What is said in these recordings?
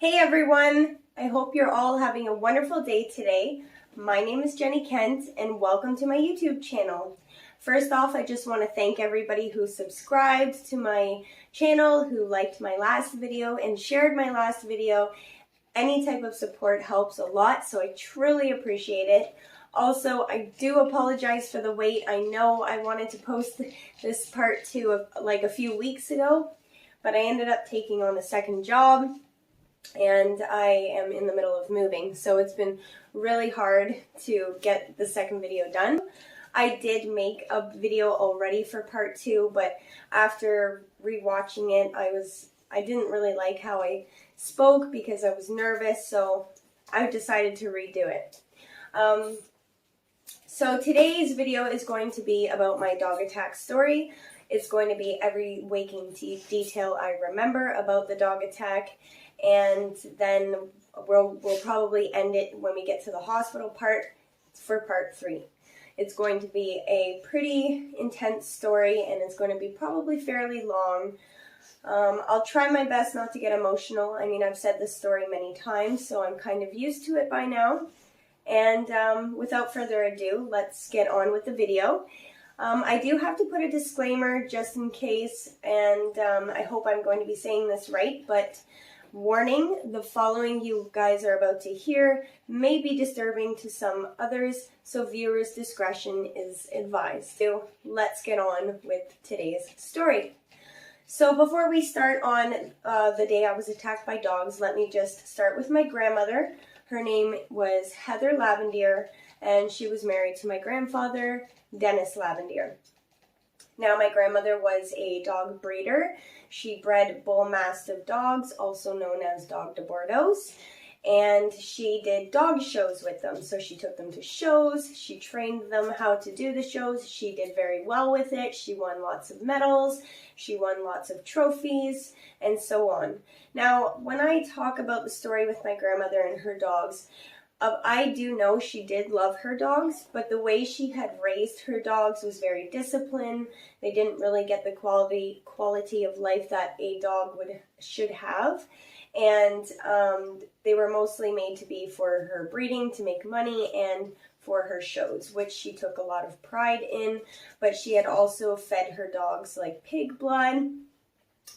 Hey everyone! I hope you're all having a wonderful day today. My name is Jenny Kent and welcome to my YouTube channel. First off, I just want to thank everybody who subscribed to my channel, who liked my last video and shared my last video. Any type of support helps a lot, so I truly appreciate it. Also, I do apologize for the wait. I know I wanted to post this part 2 like a few weeks ago, but I ended up taking on a second job. And I am in the middle of moving, so it's been really hard to get the second video done. I did make a video already for part 2, but after rewatching it, I didn't really like how I spoke because I was nervous, so I decided to redo it. So today's video is going to be about my dog attack story. It's going to be every waking detail I remember about the dog attack. And then we'll probably end it when we get to the hospital part for part 3. It's going to be a pretty intense story and it's going to be probably fairly long. I'll try my best not to get emotional. I mean, I've said this story many times, so I'm kind of used to it by now. And without further ado, let's get on with the video. I do have to put a disclaimer just in case, and I hope I'm going to be saying this right, but warning, the following you guys are about to hear may be disturbing to some others, so viewers' discretion is advised. So let's get on with today's story. So before we start on the day I was attacked by dogs, let me just start with my grandmother. Her name was Heather Lavendier, and she was married to my grandfather, Dennis Lavendier. Now, my grandmother was a dog breeder. She bred bull mastiff dogs, also known as dog de Bordeaux, and she did dog shows with them. So she took them to shows, she trained them how to do the shows, she did very well with it, she won lots of medals, she won lots of trophies, and so on. Now, when I talk about the story with my grandmother and her dogs, I do know she did love her dogs, but the way she had raised her dogs was very disciplined. They didn't really get the quality of life that a dog should have. And they were mostly made to be for her breeding, to make money, and for her shows, which she took a lot of pride in. But she had also fed her dogs like pig blood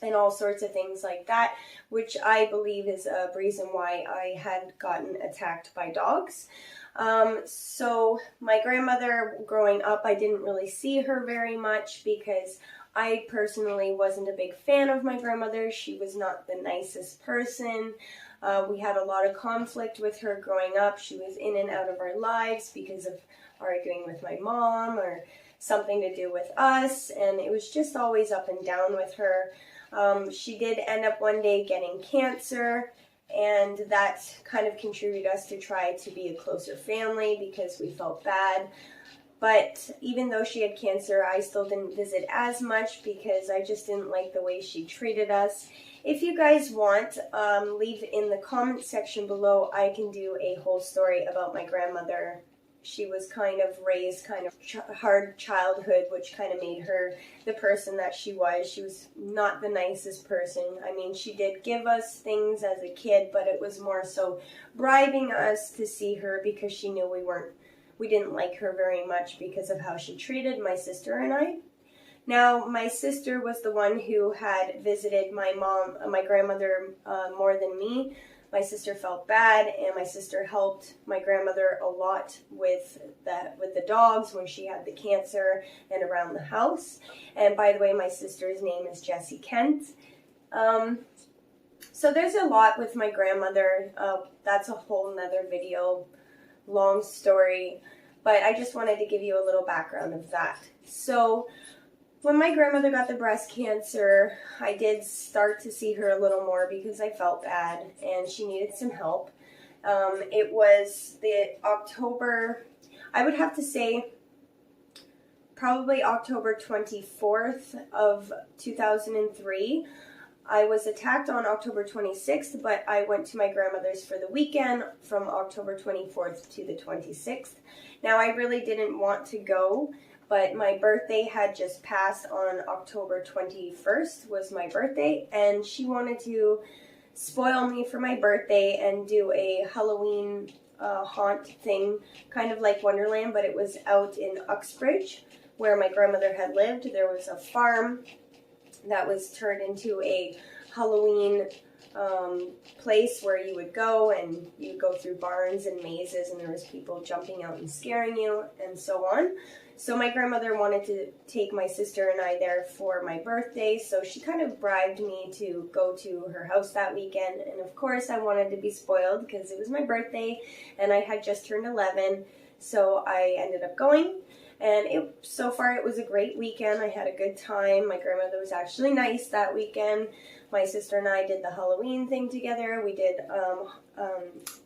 and all sorts of things like that, which I believe is a reason why I had gotten attacked by dogs. So my grandmother, growing up, I didn't really see her very much because I personally wasn't a big fan of my grandmother. She was not the nicest person. We had a lot of conflict with her growing up. She was in and out of our lives because of arguing with my mom or something to do with us, and it was just always up and down with her. She did end up one day getting cancer, and that kind of contributed us to try to be a closer family because we felt bad. But even though she had cancer, I still didn't visit as much because I just didn't like the way she treated us. If you guys want, leave in the comment section below. I can do a whole story about my grandmother. She was kind of raised kind of hard childhood, which kind of made her the person that she was. She was not the nicest person. I mean, she did give us things as a kid, but it was more so bribing us to see her because she knew we didn't like her very much because of how she treated my sister and I. Now, my sister was the one who had visited my grandmother more than me. My sister felt bad, and my sister helped my grandmother a lot with the dogs when she had the cancer and around the house. And by the way, my sister's name is Jessie Kent. So there's a lot with my grandmother. That's a whole nother video, long story. But I just wanted to give you a little background of that. So when my grandmother got the breast cancer, I did start to see her a little more because I felt bad and she needed some help. It was the October, I would have to say probably October 24th of 2003. I was attacked on October 26th, but I went to my grandmother's for the weekend from October 24th to the 26th. Now, I really didn't want to go, but my birthday had just passed on October 21st was my birthday, and she wanted to spoil me for my birthday and do a Halloween haunt thing, kind of like Wonderland, but it was out in Uxbridge, where my grandmother had lived. There was a farm that was turned into a Halloween place where you would go, and you'd go through barns and mazes, and there was people jumping out and scaring you and so on. So my grandmother wanted to take my sister and I there for my birthday, so she kind of bribed me to go to her house that weekend, and of course I wanted to be spoiled because it was my birthday and I had just turned 11, so I ended up going. And so far it was a great weekend. I had a good time. My grandmother was actually nice that weekend. My sister and I did the Halloween thing together. We did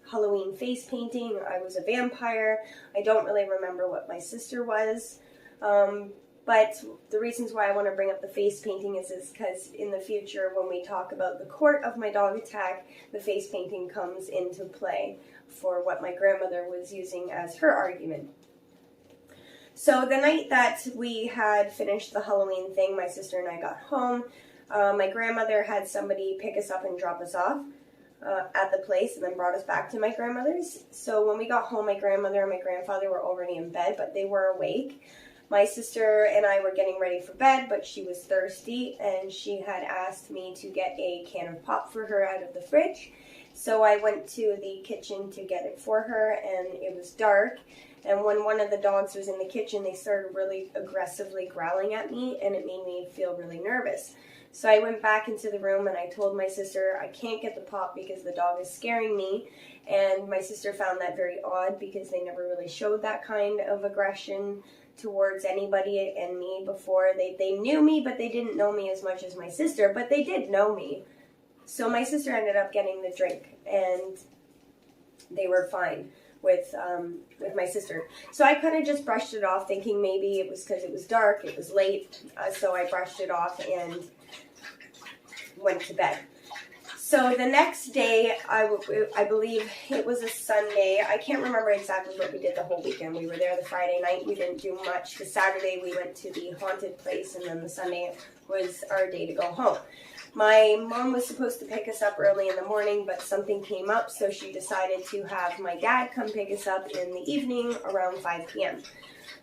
Halloween face painting. I was a vampire. I don't really remember what my sister was. But the reasons why I want to bring up the face painting is because in the future, when we talk about the court of my dog attack, the face painting comes into play for what my grandmother was using as her argument. So the night that we had finished the Halloween thing, my sister and I got home. My grandmother had somebody pick us up and drop us off at the place and then brought us back to my grandmother's. So when we got home, my grandmother and my grandfather were already in bed, but they were awake. My sister and I were getting ready for bed, but she was thirsty, and she had asked me to get a can of pop for her out of the fridge. So I went to the kitchen to get it for her, and it was dark. And when one of the dogs was in the kitchen, they started really aggressively growling at me, and it made me feel really nervous. So I went back into the room and I told my sister, I can't get the pop because the dog is scaring me. And my sister found that very odd because they never really showed that kind of aggression towards anybody and me before. They knew me, but they didn't know me as much as my sister, but they did know me. So my sister ended up getting the drink, and they were fine with my sister. So I kind of just brushed it off, thinking maybe it was because it was dark, it was late, so I brushed it off and went to bed. So the next day, I believe it was a Sunday. I can't remember exactly what we did the whole weekend. We were there the Friday night. We didn't do much. The Saturday, we went to the haunted place, and then the Sunday was our day to go home. My mom was supposed to pick us up early in the morning, but something came up, so she decided to have my dad come pick us up in the evening around 5 p.m.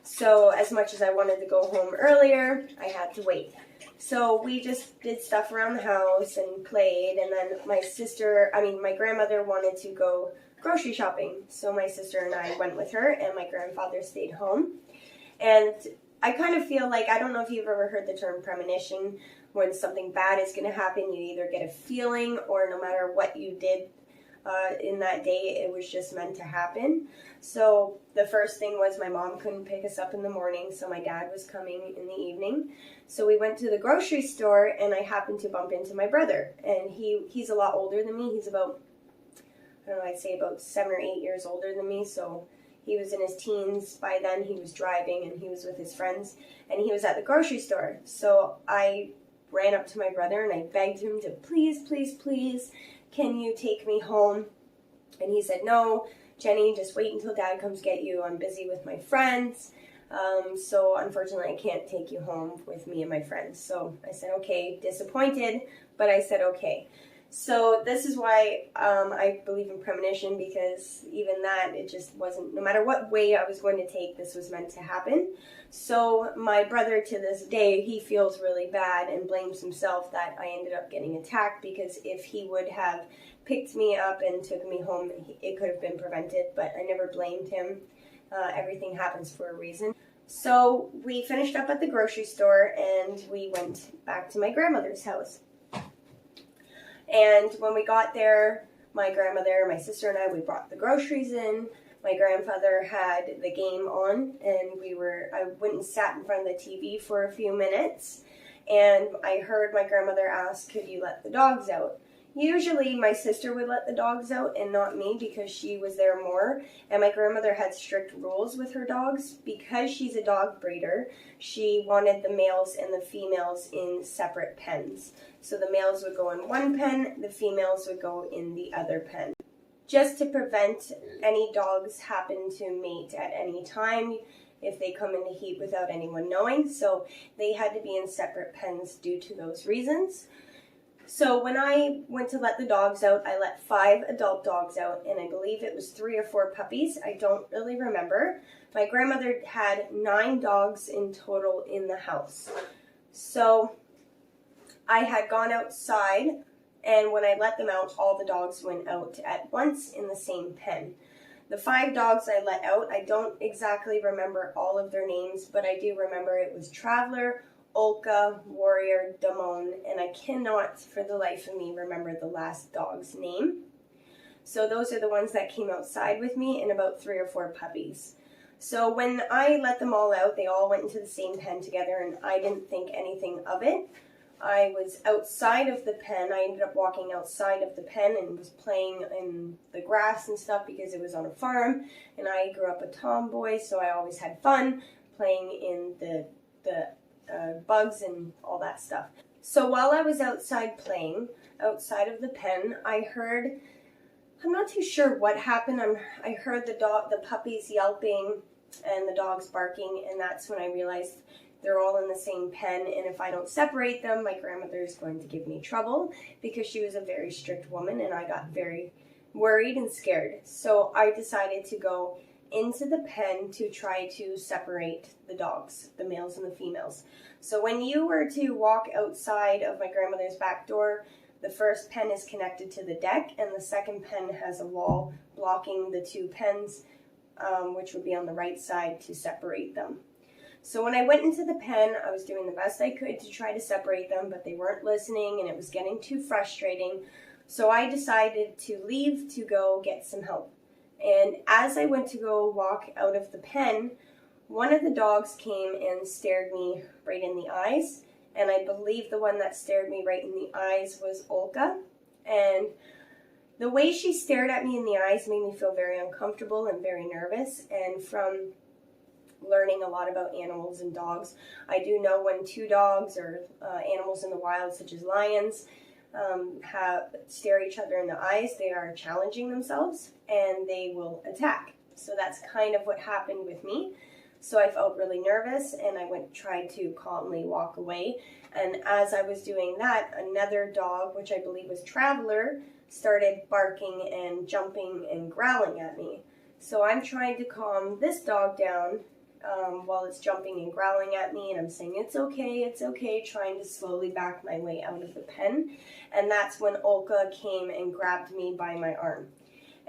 So as much as I wanted to go home earlier, I had to wait. So we just did stuff around the house and played, and then my grandmother wanted to go grocery shopping. So my sister and I went with her, and my grandfather stayed home. And I kind of feel like, I don't know if you've ever heard the term premonition. When something bad is going to happen, you either get a feeling, or no matter what you did in that day, it was just meant to happen. So the first thing was my mom couldn't pick us up in the morning, so my dad was coming in the evening. So we went to the grocery store, and I happened to bump into my brother. And he's a lot older than me. He's about, I'd say about 7 or 8 years older than me. So he was in his teens by then. He was driving, and he was with his friends, and he was at the grocery store. So I ran up to my brother, and I begged him to please, please, please, can you take me home? And he said, no, Jenny, just wait until Dad comes get you. I'm busy with my friends. So unfortunately, I can't take you home with me and my friends. So I said, okay, disappointed, but I said, okay. So this is why I believe in premonition, because even that, it just wasn't, no matter what way I was going to take, this was meant to happen. So my brother, to this day, he feels really bad and blames himself that I ended up getting attacked, because if he would have picked me up and took me home, it could have been prevented, but I never blamed him. Everything happens for a reason. So we finished up at the grocery store, and we went back to my grandmother's house. And when we got there, my grandmother, my sister, and I, we brought the groceries in. My grandfather had the game on, and I went and sat in front of the TV for a few minutes, and I heard my grandmother ask, could you let the dogs out? Usually my sister would let the dogs out and not me, because she was there more, and my grandmother had strict rules with her dogs. Because she's a dog breeder, she wanted the males and the females in separate pens. So the males would go in one pen, the females would go in the other pen, just to prevent any dogs happen to mate at any time if they come into heat without anyone knowing. So they had to be in separate pens due to those reasons. So when I went to let the dogs out, I let 5 adult dogs out, and I believe it was 3 or 4 puppies. I don't really remember. My grandmother had 9 dogs in total in the house. So I had gone outside, and when I let them out, all the dogs went out at once in the same pen. The 5 dogs I let out, I don't exactly remember all of their names, but I do remember it was Traveler, Olka, Warrior, Damon, and I cannot for the life of me remember the last dog's name. So those are the ones that came outside with me, and about 3 or 4 puppies. So when I let them all out, they all went into the same pen together, and I didn't think anything of it. I was outside of the pen. I ended up walking outside of the pen and was playing in the grass and stuff because it was on a farm, and I grew up a tomboy, so I always had fun playing in the bugs and all that stuff. So while I was outside playing, outside of the pen, I heard, I'm not too sure what happened. I heard the puppies yelping and the dogs barking, and that's when I realized they're all in the same pen, and if I don't separate them, my grandmother is going to give me trouble because she was a very strict woman, and I got very worried and scared. So I decided to go into the pen to try to separate the dogs, the males and the females. So when you were to walk outside of my grandmother's back door, the first pen is connected to the deck, and the second pen has a wall blocking the 2 pens, which would be on the right side to separate them. So when I went into the pen, I was doing the best I could to try to separate them, but they weren't listening, and it was getting too frustrating. So I decided to leave to go get some help. And as I went to go walk out of the pen, one of the dogs came and stared me right in the eyes. And I believe the one that stared me right in the eyes was Olka. And the way she stared at me in the eyes made me feel very uncomfortable and very nervous. And from learning a lot about animals and dogs, I do know when 2 dogs or animals in the wild, such as lions, stare each other in the eyes, they are challenging themselves and they will attack. So that's kind of what happened with me. So I felt really nervous, and I tried to calmly walk away. And as I was doing that, another dog, which I believe was Traveler, started barking and jumping and growling at me. So I'm trying to calm this dog down while it's jumping and growling at me, and I'm saying, it's okay, trying to slowly back my way out of the pen. And that's when Olka came and grabbed me by my arm.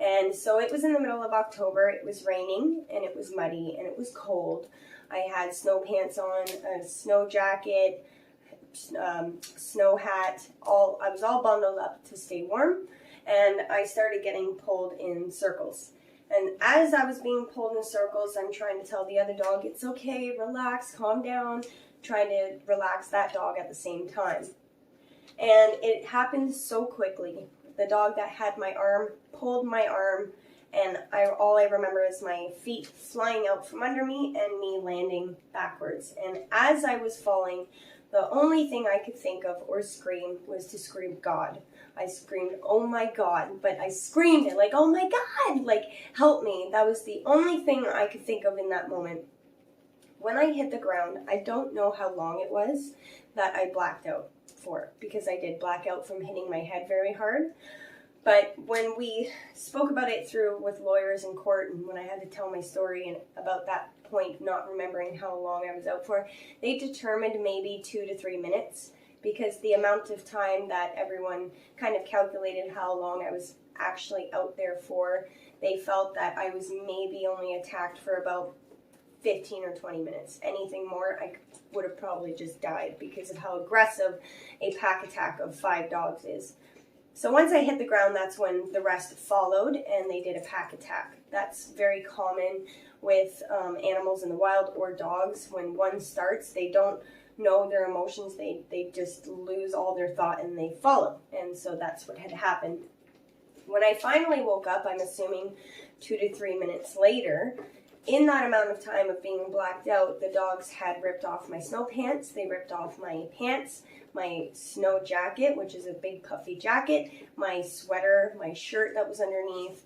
And so it was in the middle of October. It was raining, and it was muddy, and it was cold. I had snow pants on, a snow jacket, snow hat. I was all bundled up to stay warm, and I started getting pulled in circles. And as I was being pulled in circles, I'm trying to tell the other dog, it's okay, relax, calm down, trying to relax that dog at the same time. And it happened so quickly. The dog that had my arm pulled my arm, and all I remember is my feet flying out from under me and me landing backwards. And as I was falling, the only thing I could think of or scream was to scream God. I screamed, oh my God, but I screamed it like, oh my God, like, help me. That was the only thing I could think of in that moment. When I hit the ground, I don't know how long it was that I blacked out for, because I did black out from hitting my head very hard. But when we spoke about it through with lawyers in court, and when I had to tell my story and about that point, not remembering how long I was out for, they determined maybe 2 to 3 minutes, because the amount of time that everyone kind of calculated how long I was actually out there for, they felt that I was maybe only attacked for about 15 or 20 minutes. Anything more, I would have probably just died because of how aggressive a pack attack of 5 dogs is. So once I hit the ground, that's when the rest followed, and they did a pack attack. That's very common with animals in the wild or dogs. When one starts, they don't know their emotions. They just lose all their thought and they follow. And so that's what had happened. When I finally woke up, I'm assuming 2 to 3 minutes later, in that amount of time of being blacked out, the dogs had ripped off my snow pants, they ripped off my pants, my snow jacket, which is a big puffy jacket, my sweater, my shirt that was underneath.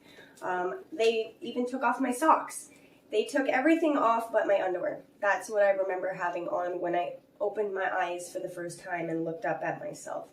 They even took off my socks. They took everything off but my underwear. That's what I remember having on when I opened my eyes for the first time and looked up at myself.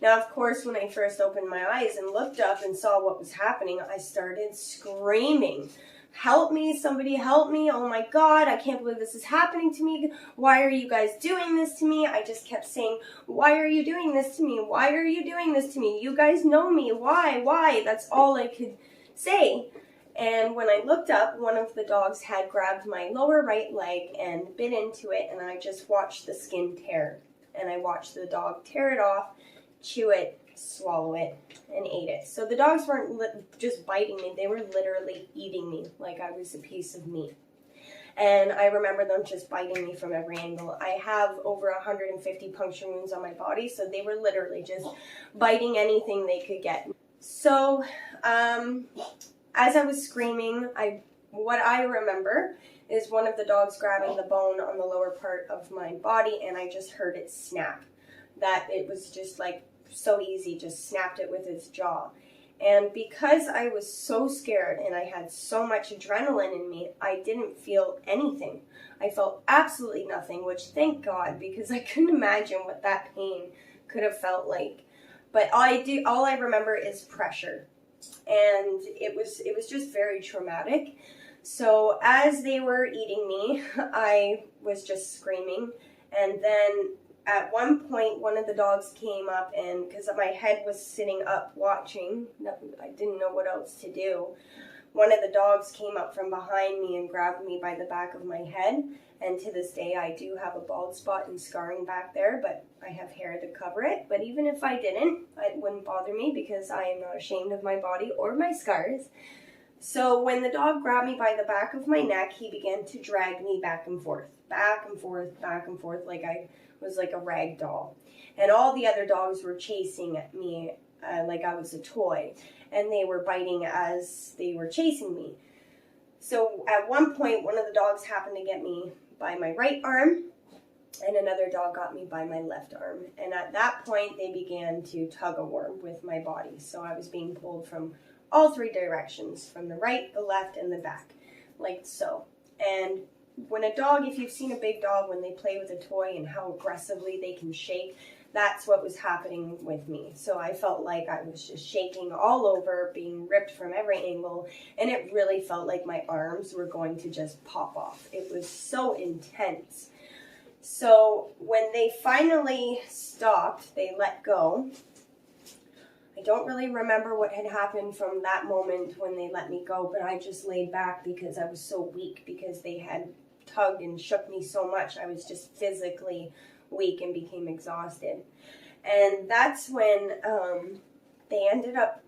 Now, of course, when I first opened my eyes and looked up and saw what was happening, I started screaming. Help me, somebody help me. Oh my God, I can't believe this is happening to me. Why are you guys doing this to me? I just kept saying, why are you doing this to me? Why are you doing this to me? You guys know me. Why? That's all I could say. And when I looked up, one of the dogs had grabbed my lower right leg and bit into it, and I just watched the skin tear. And I watched the dog tear it off, chew it, swallow it, and ate it. So the dogs weren't just biting me, they were literally eating me like I was a piece of meat. And I remember them just biting me from every angle. I have over 150 puncture wounds on my body, so they were literally just biting anything they could get. So, as I was screaming, what I remember is one of the dogs grabbing the bone on the lower part of my body, and I just heard it snap. That it was just like so easy, just snapped it with its jaw. And because I was so scared and I had so much adrenaline in me, I didn't feel anything. I felt absolutely nothing, which thank God, because I couldn't imagine what that pain could have felt like. But all I remember is pressure. And it was just very traumatic. So as they were eating me, I was just screaming. And then at one point, one of the dogs came up, and because my head was sitting up watching, I didn't know what else to do. One of the dogs came up from behind me and grabbed me by the back of my head. And to this day, I do have a bald spot and scarring back there, but I have hair to cover it. But even if I didn't, it wouldn't bother me because I am not ashamed of my body or my scars. So when the dog grabbed me by the back of my neck, he began to drag me back and forth, like I was like a rag doll. And all the other dogs were chasing at me like I was a toy, and they were biting as they were chasing me. So at one point, one of the dogs happened to get me by my right arm, and another dog got me by my left arm. And at that point, they began to tug a war with my body. So I was being pulled from all three directions, from the right, the left, and the back, like so. And when a dog, if you've seen a big dog, when they play with a toy and how aggressively they can shake, that's what was happening with me. So I felt like I was just shaking all over, being ripped from every angle, and it really felt like my arms were going to just pop off. It was so intense. So when they finally stopped, they let go. I don't really remember what had happened from that moment when they let me go, but I just laid back because I was so weak, because they had tugged and shook me so much. I was just physically weak and became exhausted. And that's when they ended up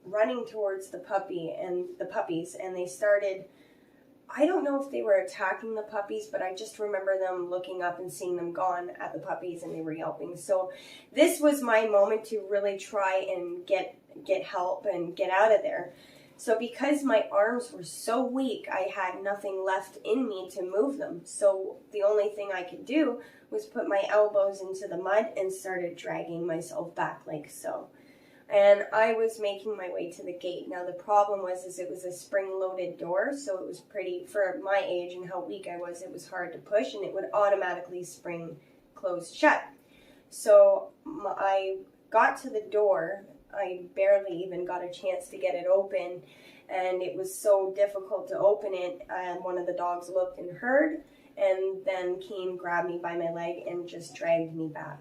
running towards the puppies, and they started, I don't know if they were attacking the puppies, but I just remember them looking up and seeing them gone at the puppies, and they were yelping. So this was my moment to really try and get help and get out of there. So because my arms were so weak, I had nothing left in me to move them. So the only thing I could do was put my elbows into the mud and started dragging myself back like so. And I was making my way to the gate. Now the problem was it was a spring-loaded door, so it was pretty, for my age and how weak I was, it was hard to push, and it would automatically spring closed shut. So I got to the door. I barely even got a chance to get it open, and it was so difficult to open it, and one of the dogs looked and heard, and then came, grabbed me by my leg, and just dragged me back.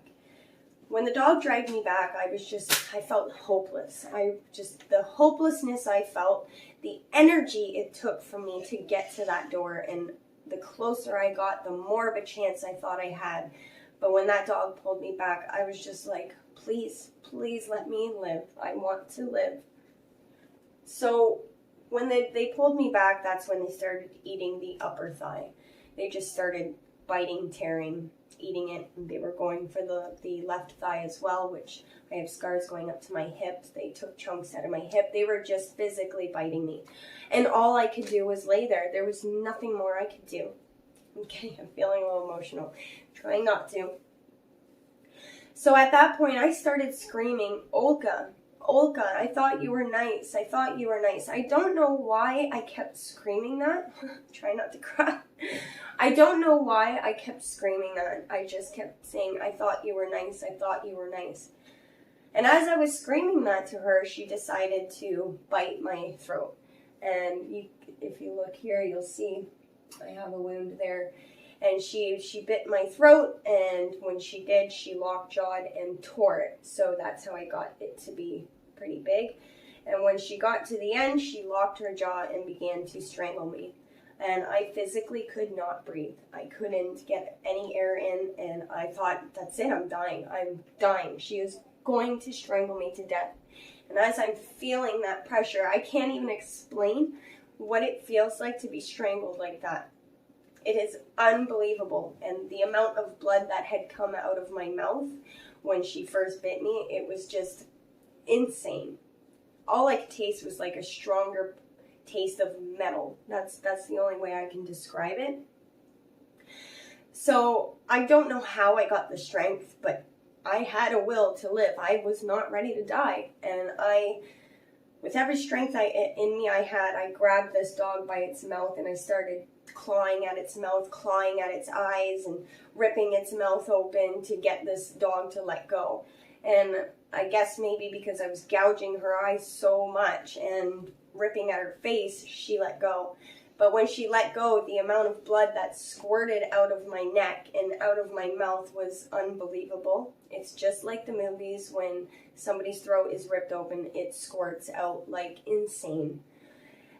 When the dog dragged me back, I felt hopeless. The hopelessness I felt, the energy it took for me to get to that door, and the closer I got, the more of a chance I thought I had. But when that dog pulled me back, I was just like, please, please let me live. I want to live. So when they pulled me back, that's when they started eating the upper thigh. They just started biting, tearing, eating it. And they were going for the left thigh as well, which I have scars going up to my hips. They took chunks out of my hip. They were just physically biting me. And all I could do was lay there. There was nothing more I could do. Okay, I'm feeling a little emotional. Trying not to. So at that point, I started screaming, Olga, Olga, I thought you were nice. I thought you were nice. I don't know why I kept screaming that. Try not to cry. I don't know why I kept screaming that. I just kept saying, I thought you were nice. I thought you were nice. And as I was screaming that to her, she decided to bite my throat. And if you look here, you'll see I have a wound there. And she bit my throat, and when she did, she lockjawed and tore it. So that's how I got it to be pretty big. And when she got to the end, she locked her jaw and began to strangle me. And I physically could not breathe. I couldn't get any air in, and I thought, that's it, I'm dying. I'm dying. She is going to strangle me to death. And as I'm feeling that pressure, I can't even explain what it feels like to be strangled like that. It is unbelievable. And the amount of blood that had come out of my mouth when she first bit me, it was just insane. All I could taste was like a stronger taste of metal. That's the only way I can describe it. So I don't know how I got the strength, but I had a will to live. I was not ready to die. And with every strength in me I had, I grabbed this dog by its mouth and I started clawing at its mouth, clawing at its eyes, and ripping its mouth open to get this dog to let go. And I guess maybe because I was gouging her eyes so much and ripping at her face, she let go. But when she let go, the amount of blood that squirted out of my neck and out of my mouth was unbelievable. It's just like the movies when somebody's throat is ripped open, it squirts out like insane.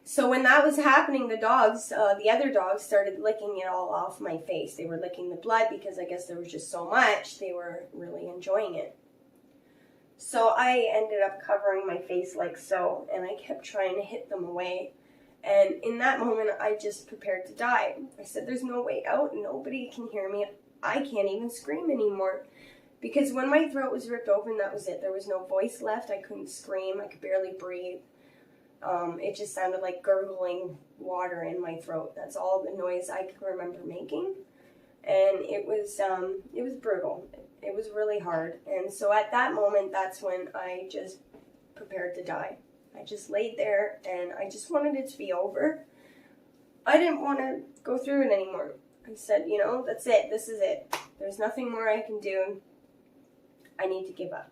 So when that was happening, the other dogs started licking it all off my face. They were licking the blood because I guess there was just so much. They were really enjoying it. So I ended up covering my face like so, and I kept trying to hit them away. And in that moment, I just prepared to die. I said, there's no way out. Nobody can hear me. I can't even scream anymore. Because when my throat was ripped open, that was it. There was no voice left. I couldn't scream. I could barely breathe. It just sounded like gurgling water in my throat. That's all the noise I could remember making. And it was brutal. It was really hard. And so at that moment, that's when I just prepared to die. I just laid there and I just wanted it to be over. I didn't want to go through it anymore. I said, that's it. This is it. There's nothing more I can do. I need to give up.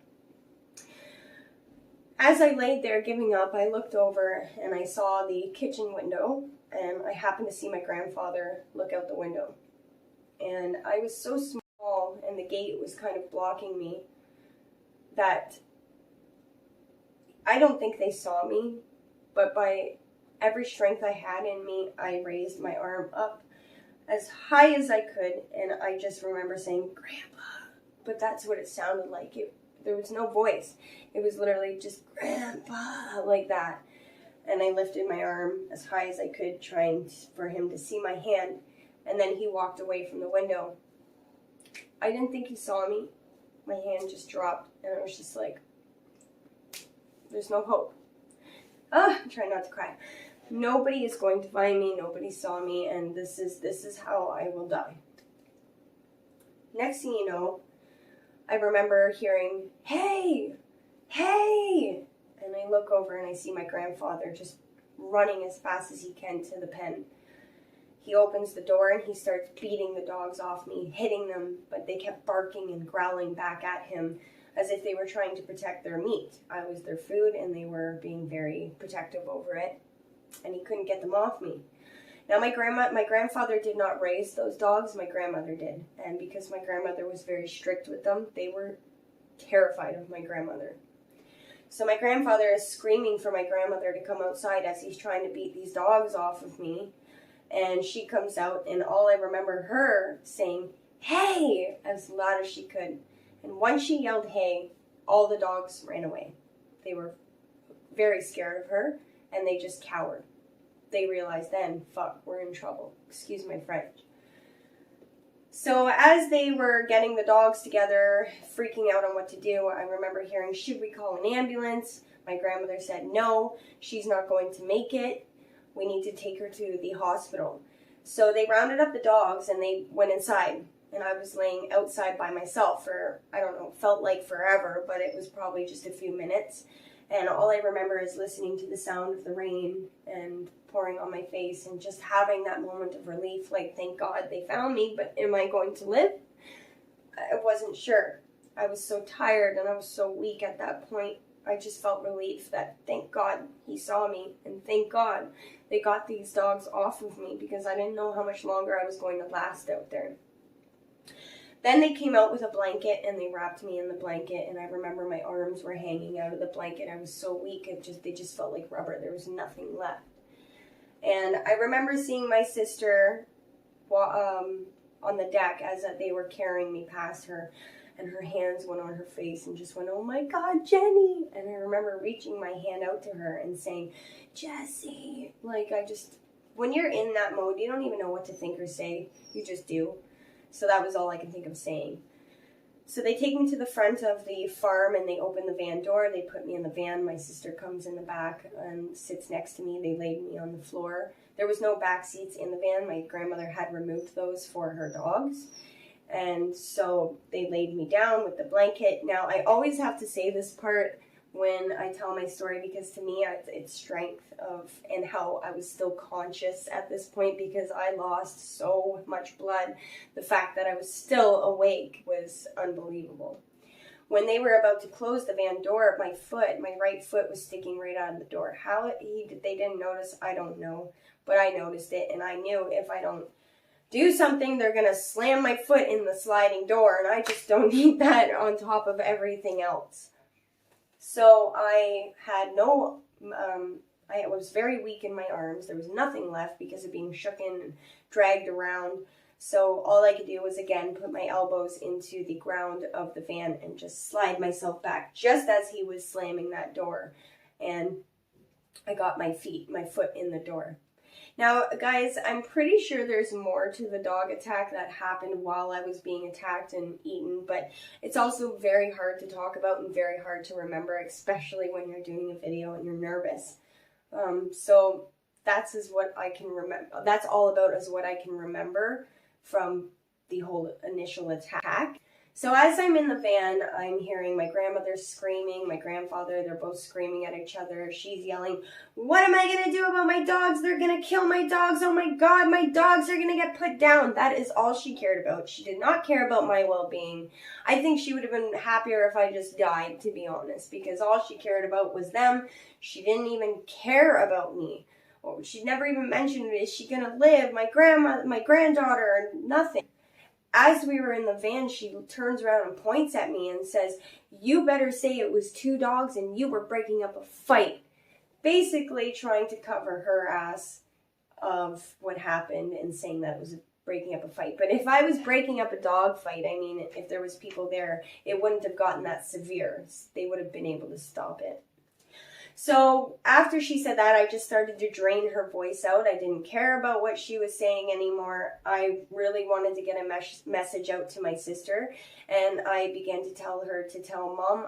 As I laid there giving up, I looked over and I saw the kitchen window, and I happened to see my grandfather look out the window. And I was so small and the gate was kind of blocking me that I don't think they saw me, but by every strength I had in me, I raised my arm up as high as I could, and I just remember saying, Grandpa, but that's what it sounded like. There was no voice. It was literally just, Grandpa, like that. And I lifted my arm as high as I could, trying for him to see my hand, and then he walked away from the window. I didn't think he saw me. My hand just dropped, and I was just like, there's no hope. I'm trying not to cry. Nobody is going to find me. Nobody saw me, and this is how I will die. Next thing you know, I remember hearing, hey, hey, and I look over and I see my grandfather just running as fast as he can to the pen. He opens the door and he starts beating the dogs off me, hitting them, but they kept barking and growling back at him as if they were trying to protect their meat. I was their food and they were being very protective over it, and he couldn't get them off me. Now my grandfather did not raise those dogs, my grandmother did. And because my grandmother was very strict with them, they were terrified of my grandmother. So my grandfather is screaming for my grandmother to come outside as he's trying to beat these dogs off of me. And she comes out, and all I remember her saying, hey, as loud as she could. And once she yelled, hey, all the dogs ran away. They were very scared of her, and they just cowered. They realized then, fuck, we're in trouble. Excuse my French. So as they were getting the dogs together, freaking out on what to do, I remember hearing, should we call an ambulance? My grandmother said, no, she's not going to make it. We need to take her to the hospital. So they rounded up the dogs and they went inside. And I was laying outside by myself for, I don't know, felt like forever, but it was probably just a few minutes. And all I remember is listening to the sound of the rain and pouring on my face and just having that moment of relief, like, thank God they found me, but am I going to live? I wasn't sure. I was so tired and I was so weak at that point. I just felt relief that thank God he saw me, and thank God they got these dogs off of me, because I didn't know how much longer I was going to last out there. Then they came out with a blanket and they wrapped me in the blanket, and I remember my arms were hanging out of the blanket. I was so weak, they just felt like rubber. There was nothing left. And I remember seeing my sister on the deck as they were carrying me past her, and her hands went on her face and just went, "Oh my God, Jenny!" And I remember reaching my hand out to her and saying, "Jessie." Like, when you're in that mode, you don't even know what to think or say. You just do. So that was all I could think of saying. So they take me to the front of the farm and they open the van door. They put me in the van. My sister comes in the back and sits next to me. They laid me on the floor. There was no back seats in the van. My grandmother had removed those for her dogs. And so they laid me down with the blanket. Now, I always have to say this part when I tell my story, because to me it's strength and how I was still conscious at this point, because I lost so much blood. The fact that I was still awake was unbelievable. When they were about to close the van door, my right foot was sticking right out of the door. How they didn't notice, I don't know, but I noticed it, and I knew if I don't do something, they're gonna slam my foot in the sliding door, and I just don't need that on top of everything else. So I had I was very weak in my arms. There was nothing left because of being shooken and dragged around. So all I could do was, again, put my elbows into the ground of the van and just slide myself back just as he was slamming that door. And I got my foot in the door. Now, guys, I'm pretty sure there's more to the dog attack that happened while I was being attacked and eaten, but it's also very hard to talk about and very hard to remember, especially when you're doing a video and you're nervous. So that's what I can remember. That's all about is what I can remember from the whole initial attack. So as I'm in the van, I'm hearing my grandmother screaming, my grandfather, they're both screaming at each other. She's yelling, "What am I going to do about my dogs? They're going to kill my dogs. Oh my God, my dogs are going to get put down." That is all she cared about. She did not care about my well-being. I think she would have been happier if I just died, to be honest, because all she cared about was them. She didn't even care about me. She never even mentioned, is she going to live? My grandma, my granddaughter, nothing. As we were in the van, she turns around and points at me and says, "You better say it was 2 dogs and you were breaking up a fight." Basically trying to cover her ass of what happened and saying that it was breaking up a fight. But if I was breaking up a dog fight, I mean, if there was people there, it wouldn't have gotten that severe. They would have been able to stop it. So after she said that, I just started to drain her voice out. I didn't care about what she was saying anymore. I really wanted to get a message out to my sister, and I began to tell her to tell Mom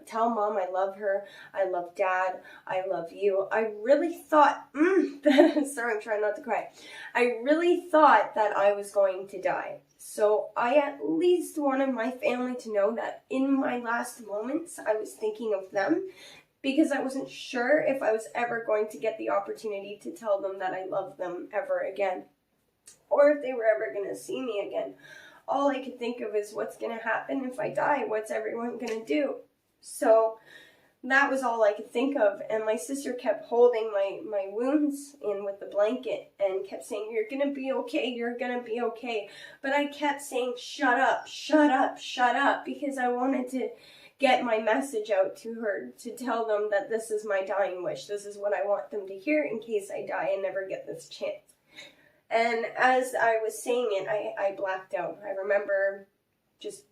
tell Mom I love her. I love Dad. I love you. I really thought, sorry, I'm trying not to cry. I really thought that I was going to die. So I at least wanted my family to know that in my last moments, I was thinking of them, because I wasn't sure if I was ever going to get the opportunity to tell them that I love them ever again, or if they were ever going to see me again. All I could think of is, what's going to happen if I die? What's everyone going to do? So that was all I could think of, and my sister kept holding my wounds in with the blanket and kept saying, "You're going to be okay, you're going to be okay." But I kept saying, "Shut up, shut up, shut up," because I wanted to get my message out to her, to tell them that this is my dying wish. This is what I want them to hear in case I die and never get this chance. And as I was saying it, I blacked out. I remember just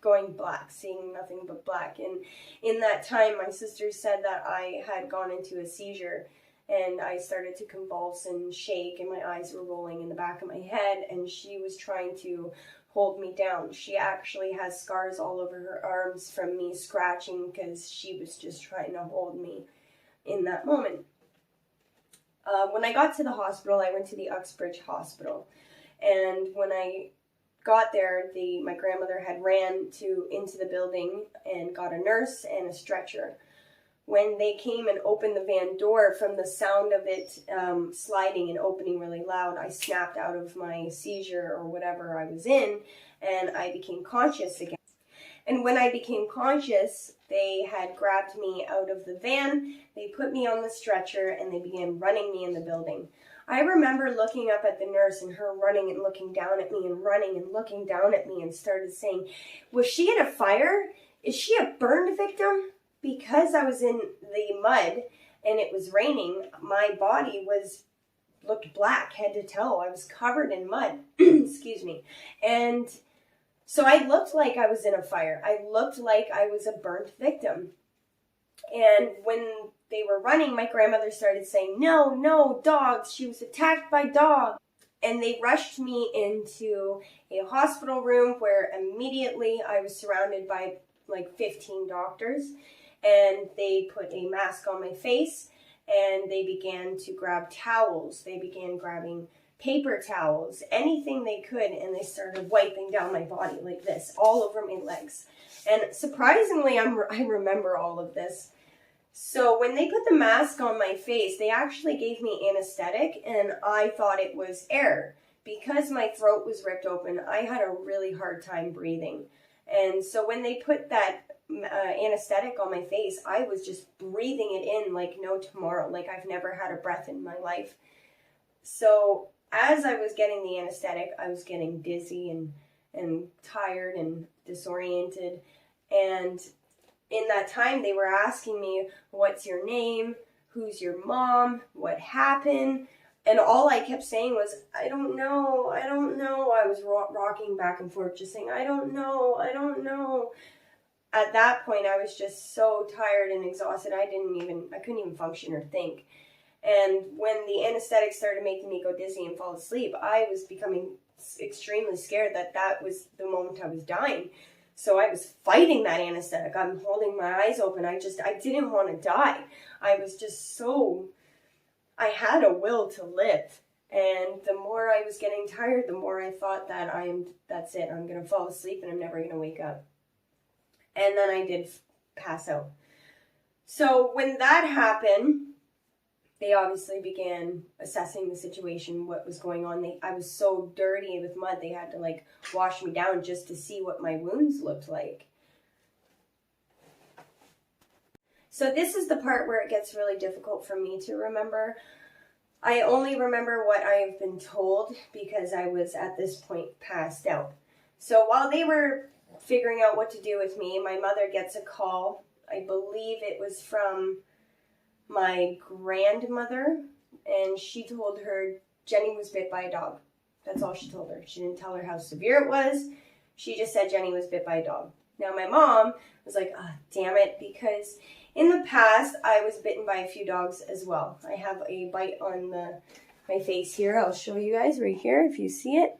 going black, seeing nothing but black. And in that time, my sister said that I had gone into a seizure, and I started to convulse and shake, and my eyes were rolling in the back of my head, and she was trying to hold me down. She actually has scars all over her arms from me scratching, because she was just trying to hold me in that moment. When I got to the hospital, I went to the Uxbridge Hospital, and when I got there, my grandmother had ran into the building and got a nurse and a stretcher. When they came and opened the van door, from the sound of it sliding and opening really loud, I snapped out of my seizure or whatever I was in, and I became conscious again. And when I became conscious, they had grabbed me out of the van, they put me on the stretcher, and they began running me in the building. I remember looking up at the nurse and her running and looking down at me and running and looking down at me and started saying, was she in a fire? Is she a burned victim? Because I was in the mud and it was raining, my body looked black head to toe. I was covered in mud. Excuse me. And so I looked like I was in a fire. I looked like I was a burnt victim. And when they were running, my grandmother started saying, no, no, dogs. She was attacked by dogs. And they rushed me into a hospital room where immediately I was surrounded by like 15 doctors. And they put a mask on my face and they began to grab towels. They began grabbing paper towels, anything they could, and they started wiping down my body like this, all over my legs. And surprisingly, I remember all of this. So when they put the mask on my face, they actually gave me anesthetic, and I thought it was air. Because my throat was ripped open, I had a really hard time breathing. And so when they put that anesthetic on my face, I was just breathing it in like no tomorrow, like I've never had a breath in my life. So as I was getting the anesthetic, I was getting dizzy and tired and disoriented. And in that time, they were asking me, what's your name? Who's your mom? What happened? And all I kept saying was, I don't know, I don't know. I was rocking back and forth, just saying, I don't know, I don't know. At that point, I was just so tired and exhausted, I couldn't even function or think. And when the anesthetic started making me go dizzy and fall asleep, I was becoming extremely scared that was the moment I was dying. So I was fighting that anesthetic. I'm holding my eyes open. I didn't want to die. I was just I had a will to live. And the more I was getting tired, the more I thought that that's it. I'm going to fall asleep and I'm never going to wake up. And then I did pass out. So when that happened, they obviously began assessing the situation, what was going on. I was so dirty with mud, they had to wash me down just to see what my wounds looked like. So this is the part where it gets really difficult for me to remember. I only remember what I have been told because I was at this point passed out. So while they were figuring out what to do with me, my mother gets a call. I believe it was from my grandmother, and she told her Jenny was bit by a dog. That's all she told her. She didn't tell her how severe it was. She just said Jenny was bit by a dog. Now my mom was like, oh, damn it, because in the past I was bitten by a few dogs as well. I have a bite on my face here. I'll show you guys right here if you see it.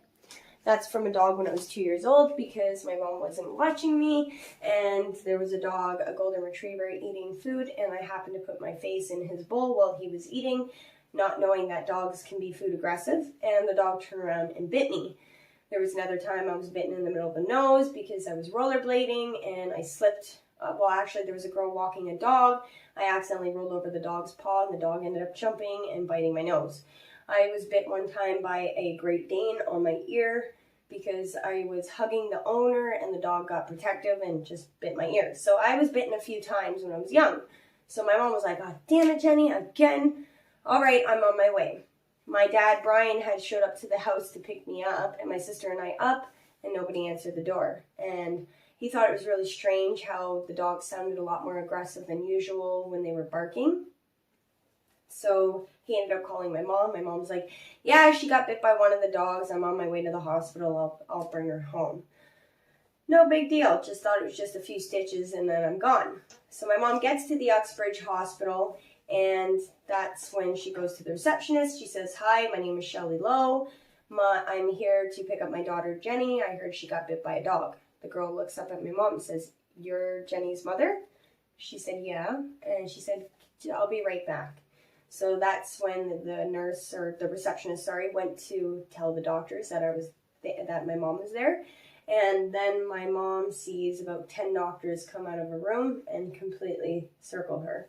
That's from a dog when I was 2 years old because my mom wasn't watching me, and there was a dog, a golden retriever, eating food, and I happened to put my face in his bowl while he was eating, not knowing that dogs can be food aggressive, and the dog turned around and bit me. There was another time I was bitten in the middle of the nose because I was rollerblading and I slipped. Actually, there was a girl walking a dog. I accidentally rolled over the dog's paw, and the dog ended up jumping and biting my nose. I was bit one time by a Great Dane on my ear because I was hugging the owner and the dog got protective and just bit my ear. So I was bitten a few times when I was young. So my mom was like, oh, damn it, Jenny, again. All right, I'm on my way. My dad, Brian, had showed up to the house to pick me up, and my sister and I up, and nobody answered the door. And he thought it was really strange how the dog sounded a lot more aggressive than usual when they were barking. So he ended up calling my mom. My mom was like, yeah, she got bit by one of the dogs. I'm on my way to the hospital. I'll bring her home. No big deal. Just thought it was just a few stitches and then I'm gone. So my mom gets to the Uxbridge Hospital, and that's when she goes to the receptionist. She says, hi, my name is Shelley Lowe. I'm here to pick up my daughter, Jenny. I heard she got bit by a dog. The girl looks up at my mom and says, you're Jenny's mother? She said, yeah. And she said, I'll be right back. So that's when the nurse, or the receptionist, went to tell the doctors that my mom was there. And then my mom sees about 10 doctors come out of a room and completely circle her.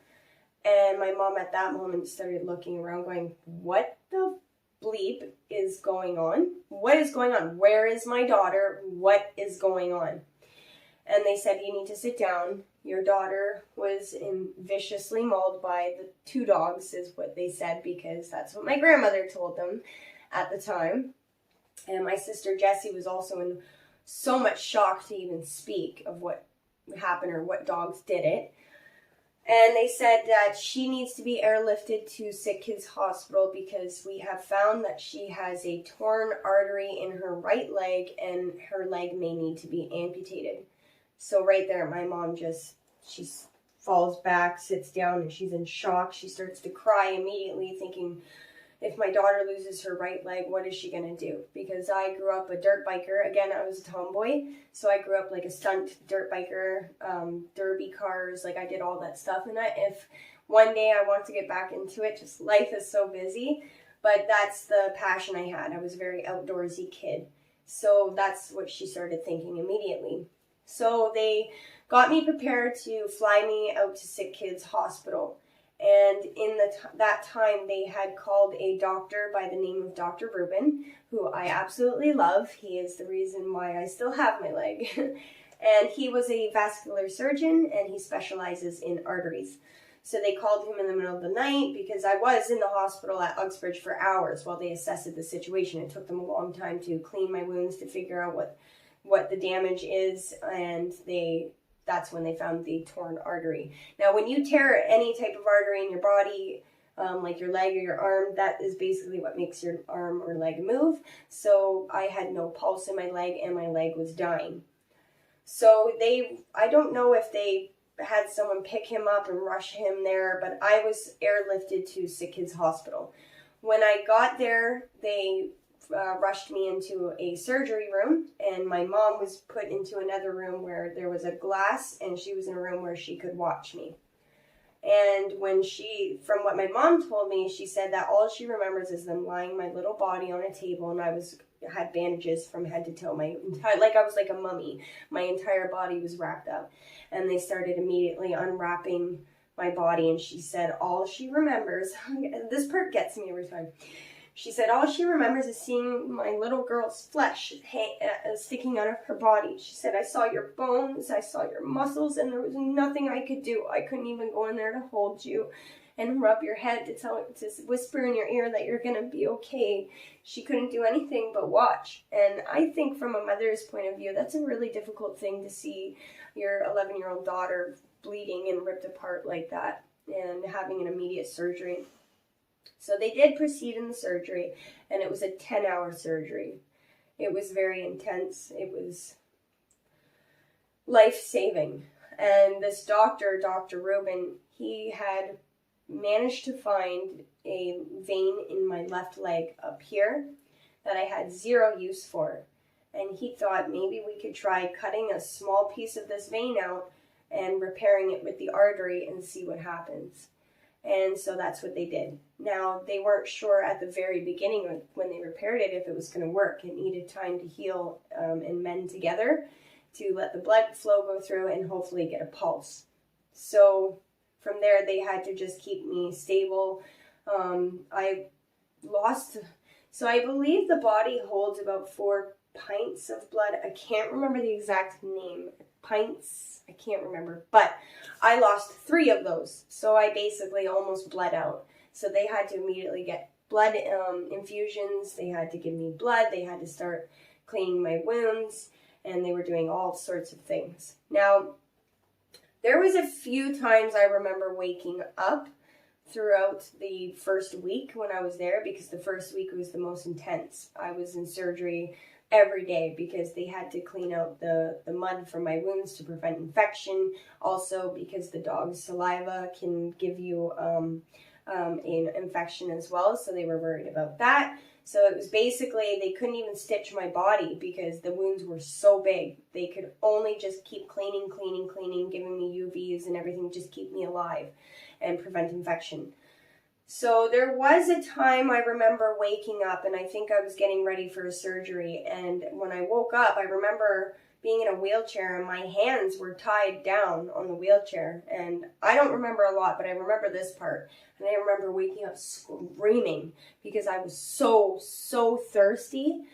And my mom at that moment started looking around going, what the bleep is going on? What is going on? Where is my daughter? What is going on? And they said, you need to sit down. Your daughter was viciously mauled by the 2 dogs, is what they said, because that's what my grandmother told them at the time. And my sister Jessie was also in so much shock to even speak of what happened or what dogs did it. And they said that she needs to be airlifted to Sick Kids Hospital because we have found that she has a torn artery in her right leg and her leg may need to be amputated. So right there, my mom she falls back, sits down, and she's in shock. She starts to cry immediately, thinking, if my daughter loses her right leg, what is she going to do? Because I grew up a dirt biker. Again, I was a tomboy, so I grew up like a stunt dirt biker, derby cars, like I did all that stuff. And if one day I want to get back into it, just life is so busy, but that's the passion I had. I was a very outdoorsy kid. So that's what she started thinking immediately. So they got me prepared to fly me out to Sick Kids Hospital. And in that time, they had called a doctor by the name of Dr. Rubin, who I absolutely love. He is the reason why I still have my leg. And he was a vascular surgeon, and he specializes in arteries. So they called him in the middle of the night because I was in the hospital at Uxbridge for hours while they assessed the situation. It took them a long time to clean my wounds to figure out what the damage is, and that's when they found the torn artery. Now, when you tear any type of artery in your body, like your leg or your arm, that is basically what makes your arm or leg move. So I had no pulse in my leg, and my leg was dying. So I don't know if they had someone pick him up and rush him there, but I was airlifted to Sick Kids Hospital. When I got there, they rushed me into a surgery room, and my mom was put into another room where there was a glass, and she was in a room where she could watch me. And from what my mom told me, she said that all she remembers is them lying my little body on a table, and I had bandages from head to toe. Like I was like a mummy. My entire body was wrapped up, and they started immediately unwrapping my body, and she said all she remembers, this part gets me every time. She said all she remembers is seeing my little girl's flesh sticking out of her body. She said, I saw your bones, I saw your muscles, and there was nothing I could do. I couldn't even go in there to hold you and rub your head to whisper in your ear that you're going to be okay. She couldn't do anything but watch. And I think from a mother's point of view, that's a really difficult thing to see your 11-year-old daughter bleeding and ripped apart like that and having an immediate surgery. So they did proceed in the surgery, and it was a 10-hour surgery. It was very intense. It was life-saving. And this doctor, Dr. Rubin, he had managed to find a vein in my left leg up here that I had zero use for. And he thought maybe we could try cutting a small piece of this vein out and repairing it with the artery and see what happens. And so that's what they did. Now, they weren't sure at the very beginning when they repaired it if it was going to work. It needed time to heal and mend together to let the blood flow go through and hopefully get a pulse. So from there, they had to just keep me stable. I believe the body holds about 4 pints of blood. I can't remember the exact name. Pints, I can't remember, but I lost 3 of those, so I basically almost bled out. So they had to immediately get blood infusions, they had to give me blood, they had to start cleaning my wounds, and they were doing all sorts of things. Now, there was a few times I remember waking up throughout the first week when I was there, because the first week was the most intense. I was in surgery every day because they had to clean out the mud from my wounds to prevent infection. Also because the dog's saliva can give you an infection as well, so they were worried about that. So it was basically, they couldn't even stitch my body because the wounds were so big. They could only just keep cleaning, giving me UVs and everything, just keep me alive and prevent infection. So there was a time I remember waking up, and I think I was getting ready for a surgery, and when I woke up, I remember being in a wheelchair, and my hands were tied down on the wheelchair, and I don't remember a lot, but I remember this part, and I remember waking up screaming, because I was so thirsty,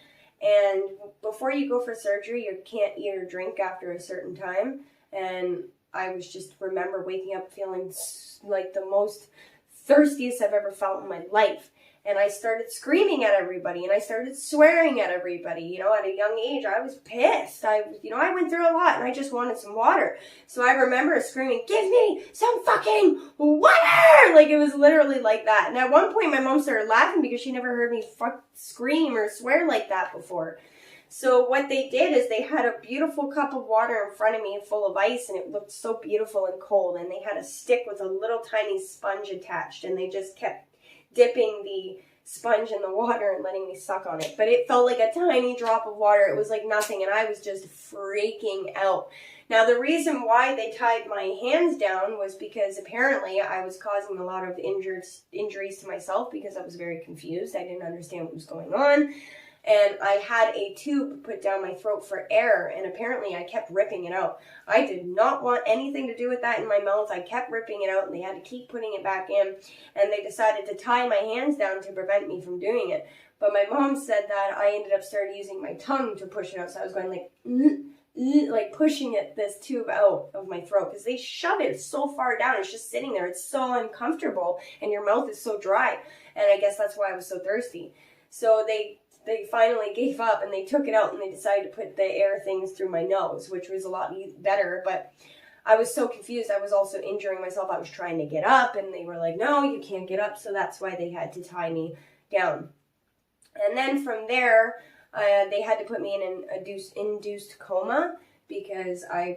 And before you go for surgery, you can't eat or drink after a certain time. And I was just remember waking up feeling like the most thirstiest I've ever felt in my life. And I started screaming at everybody, and I started swearing at everybody. You know, at a young age, I was pissed. I went through a lot, and I just wanted some water. So I remember screaming, "Give me some fucking water!" Like, it was literally like that. And at one point, my mom started laughing because she never heard me scream or swear like that before. So what they did is they had a beautiful cup of water in front of me full of ice, and it looked so beautiful and cold. And they had a stick with a little tiny sponge attached, and they just kept dipping the sponge in the water and letting me suck on it. But it felt like a tiny drop of water. It was like nothing, and I was just freaking out. Now, the reason why they tied my hands down was because apparently I was causing a lot of injuries to myself because I was very confused. I didn't understand what was going on. And I had a tube put down my throat for air, and apparently I kept ripping it out. I did not want anything to do with that in my mouth. I kept ripping it out, and they had to keep putting it back in, and they decided to tie my hands down to prevent me from doing it. But my mom said that I ended up starting using my tongue to push it out, so I was going like pushing this tube out of my throat, because they shove it so far down. It's just sitting there. It's so uncomfortable, and your mouth is so dry, and I guess that's why I was so thirsty. So they finally gave up, and they took it out, and they decided to put the air things through my nose, which was a lot better. But I was so confused. I was also injuring myself. I was trying to get up, and they were like, "No, you can't get up." So that's why they had to tie me down. And then from there, they had to put me in an induced coma because I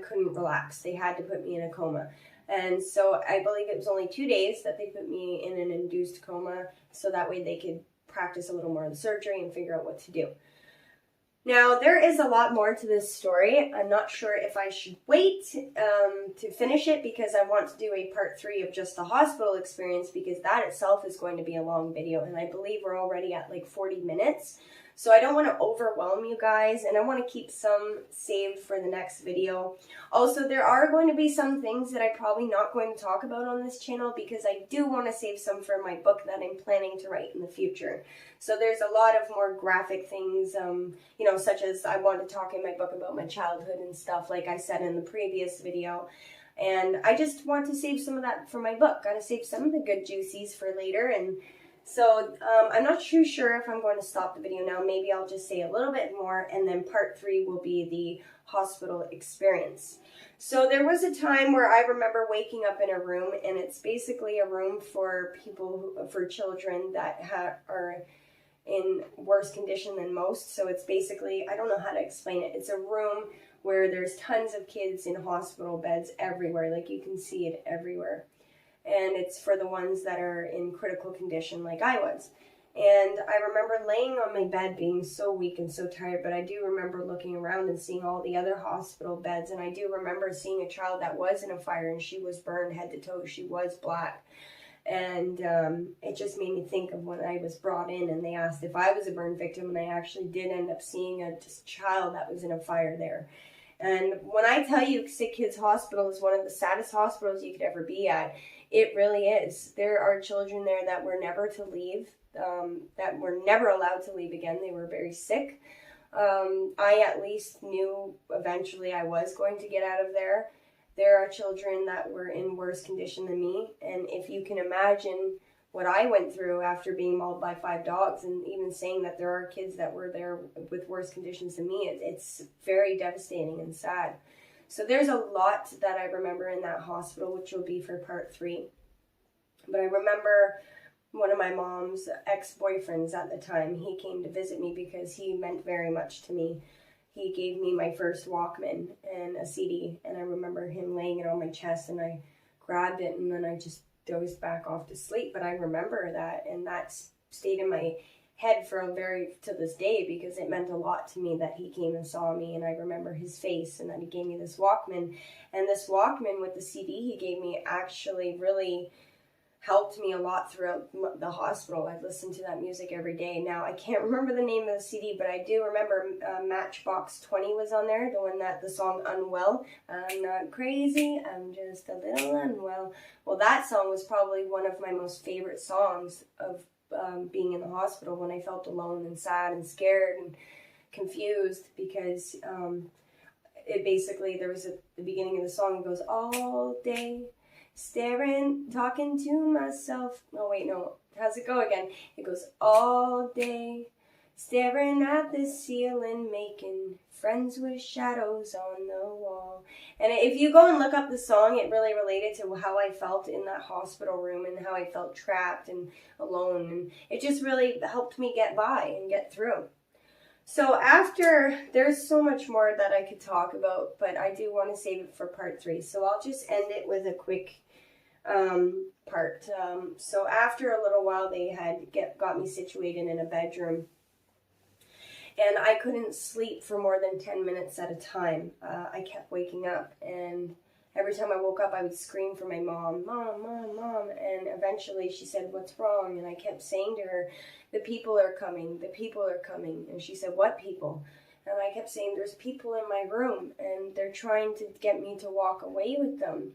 couldn't relax. They had to put me in a coma. And so I believe it was only 2 days that they put me in an induced coma, so that way they could practice a little more of the surgery and figure out what to do. Now, there is a lot more to this story. I'm not sure if I should wait to finish it, because I want to do a part 3 of just the hospital experience, because that itself is going to be a long video, and I believe we're already at like 40 minutes. So I don't want to overwhelm you guys, and I want to keep some saved for the next video. Also, there are going to be some things that I'm probably not going to talk about on this channel, because I do want to save some for my book that I'm planning to write in the future. So there's a lot of more graphic things, such as I want to talk in my book about my childhood and stuff, like I said in the previous video. And I just want to save some of that for my book. Got to save some of the good juicies for later. And so I'm not too sure if I'm going to stop the video now. Maybe I'll just say a little bit more, and then part 3 will be the hospital experience. So there was a time where I remember waking up in a room, and it's basically a room for for children that are in worse condition than most. So it's basically, I don't know how to explain it. It's a room where there's tons of kids in hospital beds everywhere. Like, you can see it everywhere. And it's for the ones that are in critical condition like I was. And I remember laying on my bed being so weak and so tired, but I do remember looking around and seeing all the other hospital beds, and I do remember seeing a child that was in a fire, and she was burned head to toe. She was black. And it just made me think of when I was brought in, and they asked if I was a burn victim, and I actually did end up seeing a child that was in a fire there. And when I tell you Sick Kids Hospital is one of the saddest hospitals you could ever be at, it really is. There are children there that were never to leave, that were never allowed to leave again. They were very sick. I at least knew eventually I was going to get out of there. There are children that were in worse condition than me, and if you can imagine what I went through after being mauled by 5 dogs, and even saying that there are kids that were there with worse conditions than me, it's very devastating and sad. So there's a lot that I remember in that hospital, which will be for part 3. But I remember one of my mom's ex-boyfriends at the time. He came to visit me because he meant very much to me. He gave me my first Walkman and a CD, and I remember him laying it on my chest, and I grabbed it, and then I just dozed back off to sleep. But I remember that, and that stayed in my head to this day, because it meant a lot to me that he came and saw me, and I remember his face, and that he gave me this Walkman. And this Walkman with the CD he gave me actually really helped me a lot throughout the hospital. I'd listen to that music every day. Now, I can't remember the name of the CD, but I do remember Matchbox 20 was on there, the song Unwell. I'm not crazy, I'm just a little unwell. Well, that song was probably one of my most favorite songs of being in the hospital when I felt alone and sad and scared and confused, because it basically, there was the beginning of the song, it goes, all day staring, talking to myself. Oh wait, no, how's it go again? It goes, all day staring at the ceiling, making friends with shadows on the wall. And if you go and look up the song, it really related to how I felt in that hospital room and how I felt trapped and alone. And it just really helped me get by and get through. So after, there's so much more that I could talk about, but I do want to save it for part 3. So I'll just end it with a quick part. So after a little while, they had got me situated in a bedroom. And I couldn't sleep for more than 10 minutes at a time. I kept waking up, and every time I woke up, I would scream for my mom, Mom, Mom, Mom. And eventually she said, what's wrong? And I kept saying to her, the people are coming, the people are coming. And she said, what people? And I kept saying, there's people in my room, and they're trying to get me to walk away with them.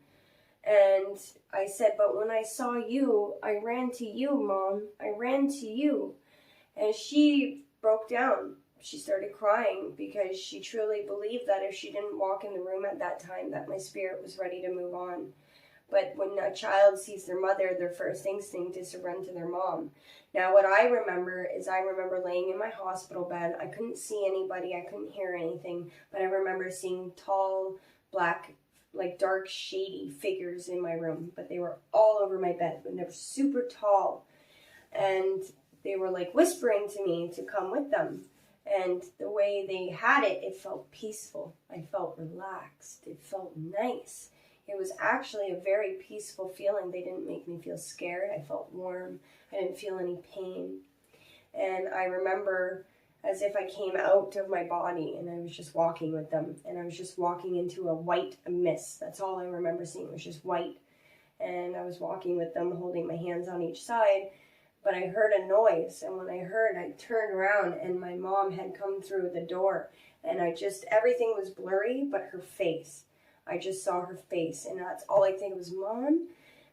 And I said, but when I saw you, I ran to you, Mom. I ran to you. And she broke down. She started crying because she truly believed that if she didn't walk in the room at that time, that my spirit was ready to move on. But when a child sees their mother, their first instinct is to run to their mom. Now, what I remember is I remember laying in my hospital bed. I couldn't see anybody. I couldn't hear anything. But I remember seeing tall, black, like dark, shady figures in my room. But they were all over my bed. And they were super tall. And they were like whispering to me to come with them. And the way they had it, it felt peaceful. I felt relaxed. It felt nice. It was actually a very peaceful feeling. They didn't make me feel scared. I felt warm. I didn't feel any pain. And I remember as if I came out of my body and I was just walking with them. And I was just walking into a white mist. That's all I remember seeing. It was just white. And I was walking with them, holding my hands on each side. But I heard a noise, and when I heard, I turned around, and my mom had come through the door, and everything was blurry, but her face. I just saw her face, and that's all I think was, Mom,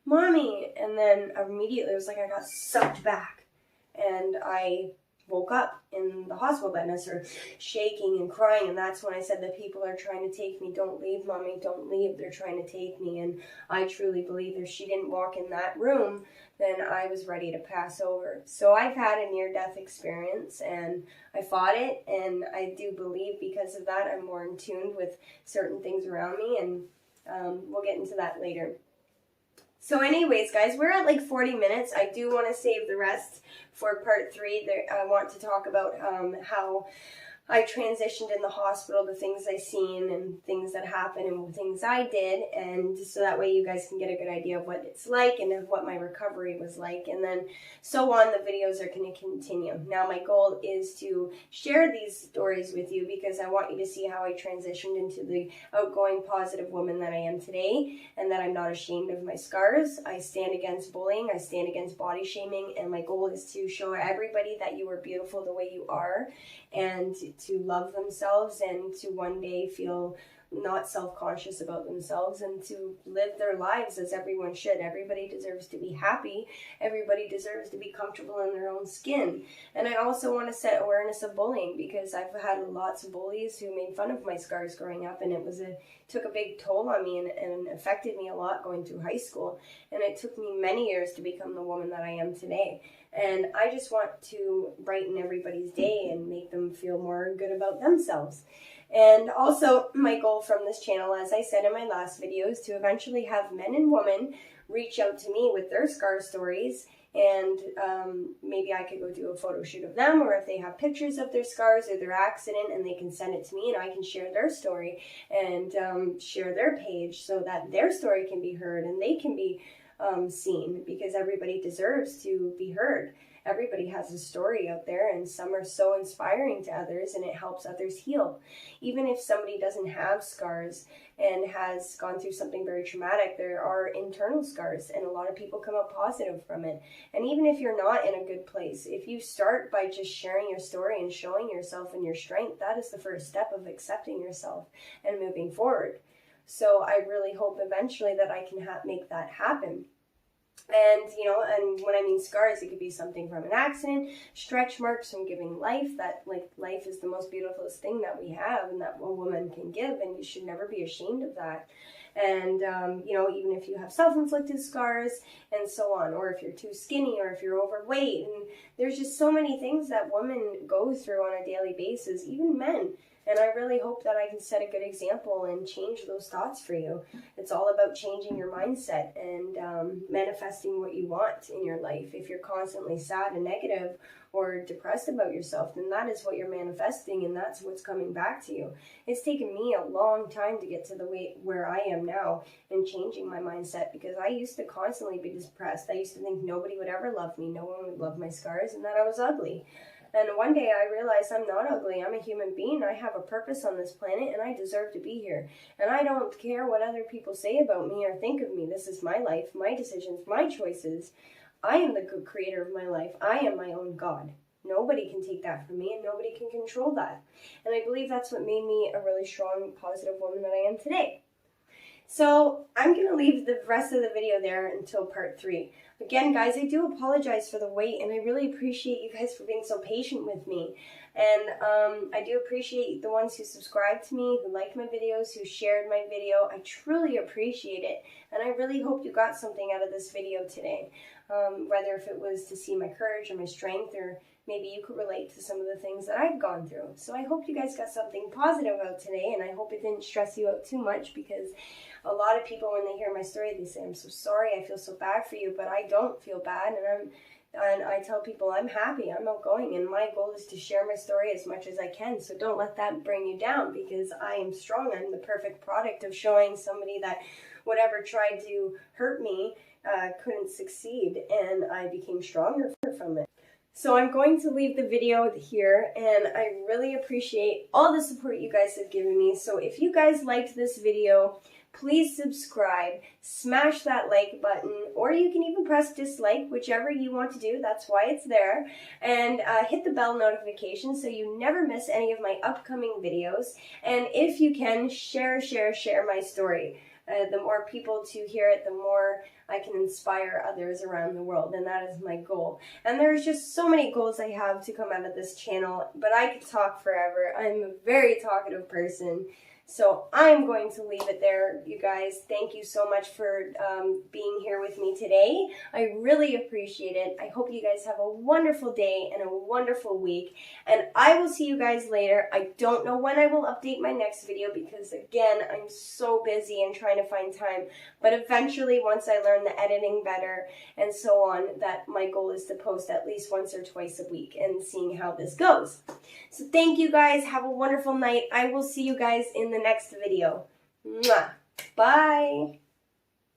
Mommy, and then immediately it was like I got sucked back, and I woke up in the hospital bed, and I started shaking and crying, and that's when I said, the people are trying to take me. Don't leave, Mommy, don't leave. They're trying to take me, and I truly believe if she didn't walk in that room, then I was ready to pass over. So I've had a near-death experience, and I fought it, and I do believe because of that I'm more in tune with certain things around me, and we'll get into that later. So anyways, guys, we're at like 40 minutes. I do want to save the rest for part 3. I want to talk about how I transitioned in the hospital, the things I seen and things that happened and things I did, and so that way you guys can get a good idea of what it's like and of what my recovery was like, and then so on. The videos are going to continue. Now my goal is to share these stories with you because I want you to see how I transitioned into the outgoing, positive woman that I am today, and that I'm not ashamed of my scars. I stand against bullying, I stand against body shaming, and my goal is to show everybody that you are beautiful the way you are, and to love themselves, and to one day feel not self-conscious about themselves, and to live their lives as everyone should. Everybody deserves to be happy. Everybody deserves to be comfortable in their own skin. And I also want to set awareness of bullying because I've had lots of bullies who made fun of my scars growing up, and it took a big toll on me and affected me a lot going through high school. And it took me many years to become the woman that I am today. And I just want to brighten everybody's day and make them feel more good about themselves. And also, my goal from this channel, as I said in my last video, is to eventually have men and women reach out to me with their scar stories. And maybe I could go do a photo shoot of them, or if they have pictures of their scars or their accident, and they can send it to me, and I can share their story and share their page so that their story can be heard and they can be seen, because everybody deserves to be heard. Everybody has a story out there, and some are so inspiring to others, and it helps others heal. Even if somebody doesn't have scars and has gone through something very traumatic, there are internal scars, and a lot of people come out positive from it. And even if you're not in a good place, if you start by just sharing your story and showing yourself and your strength, that is the first step of accepting yourself and moving forward. So I really hope eventually that I can make that happen. And, and when when I mean scars, it could be something from an accident, stretch marks from giving life, that like life is the most beautiful thing that we have and that a woman can give, and you should never be ashamed of that. And, even if you have self-inflicted scars and so on, or if you're too skinny or if you're overweight, and there's just so many things that women go through on a daily basis, even men. And I really hope that I can set a good example and change those thoughts for you. It's all about changing your mindset and manifesting what you want in your life. If you're constantly sad and negative or depressed about yourself, then that is what you're manifesting, and that's what's coming back to you. It's taken me a long time to get to the way where I am now and changing my mindset, because I used to constantly be depressed. I used to think nobody would ever love me, no one would love my scars, and that I was ugly. And one day I realized I'm not ugly. I'm a human being. I have a purpose on this planet, and I deserve to be here. And I don't care what other people say about me or think of me. This is my life, my decisions, my choices. I am the good creator of my life. I am my own God. Nobody can take that from me, and nobody can control that. And I believe that's what made me a really strong, positive woman that I am today. So I'm going to leave the rest of the video there until part 3. Again, guys, I do apologize for the wait, and I really appreciate you guys for being so patient with me. And I do appreciate the ones who subscribe to me, who like my videos, who shared my video. I truly appreciate it, and I really hope you got something out of this video today. Whether if it was to see my courage or my strength, or maybe you could relate to some of the things that I've gone through. So I hope you guys got something positive out today, and I hope it didn't stress you out too much, because a lot of people, when they hear my story, they say, I'm so sorry, I feel so bad for you, but I don't feel bad, and I tell people I'm happy, I'm outgoing, and my goal is to share my story as much as I can. So don't let that bring you down, because I am strong. I'm the perfect product of showing somebody that whatever tried to hurt me couldn't succeed, and I became stronger from it. So I'm going to leave the video here, and I really appreciate all the support you guys have given me. So if you guys liked this video, please subscribe, smash that like button, or you can even press dislike, whichever you want to do, that's why it's there, and hit the bell notification so you never miss any of my upcoming videos. And if you can, share my story. The more people to hear it, the more I can inspire others around the world, and that is my goal. And there's just so many goals I have to come out of this channel, but I could talk forever. I'm a very talkative person. So I'm going to leave it there, you guys. Thank you so much for being here with me today. I really appreciate it. I hope you guys have a wonderful day and a wonderful week. And I will see you guys later. I don't know when I will update my next video, because, again, I'm so busy and trying to find time. But eventually, once I learn the editing better and so on, that my goal is to post at least once or twice a week, and seeing how this goes. So thank you guys. Have a wonderful night. I will see you guys in the next video. Mwah. Bye.